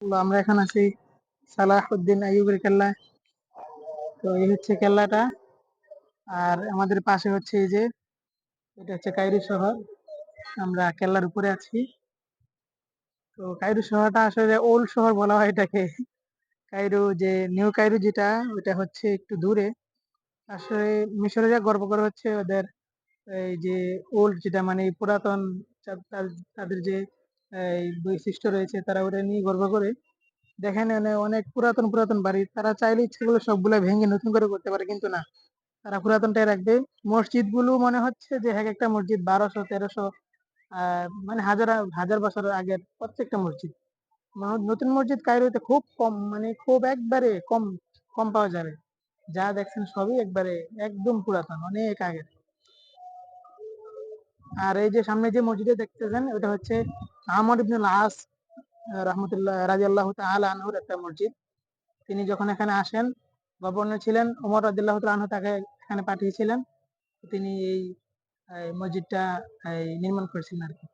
আমরা এখন আছি সালাহুদ্দিন আইয়ুবের কেল্লায়। তো এই হচ্ছে কেল্লাটা, আর আমাদের পাশে হচ্ছে এই যে এটা হচ্ছে কায়রো শহর। আমরা কেল্লার উপরে আছি। তো কায়রো শহরটা আসলে ওল্ড শহর বলা হয় এটাকে। কায়রো যে নিউ কায়রো যেটা, ওটা হচ্ছে একটু দূরে। আসলে মিশরীয়রা গর্ব করে হচ্ছে ওদের এই যে ওল্ড যেটা, মানে পুরাতন, তাদের যে এই বৈশিষ্ট্য রয়েছে, তারা ওটা নিয়ে গর্ব করে। দেখেন এখানে অনেক পুরাতন পুরাতন বাড়ি, তারা চাইলে ইচ্ছে করলে সবগুলা ভেঙে নতুন করে করতে পারে, কিন্তু না, তারা পুরাতনটাই রাখবে। মসজিদ গুলো মনে হচ্ছে যে এক একটা মসজিদ 1200 1300 মানে হাজার হাজার বছর আগের প্রত্যেকটা মসজিদ। নতুন মসজিদ কায়রোতে খুব কম, মানে খুব একবারে কম কম পাওয়া যাবে। যা দেখছেন সবই একবারে একদম পুরাতন, অনেক আগের। আর এই যে সামনে যে মসজিদে দেখতেছেন, ওটা হচ্ছে আমর ইবনুল আস রহমতুল্লাহ রাদিয়াল্লাহু তাআলা আনহুর একটা মসজিদ। তিনি যখন এখানে আসেন, গভর্নর ছিলেন ওমর রাদিয়াল্লাহু তাআলা আনহু, তাকে এখানে পাঠিয়েছিলেন। তিনি এই মসজিদটা নির্মাণ করেছিলেন আর কি।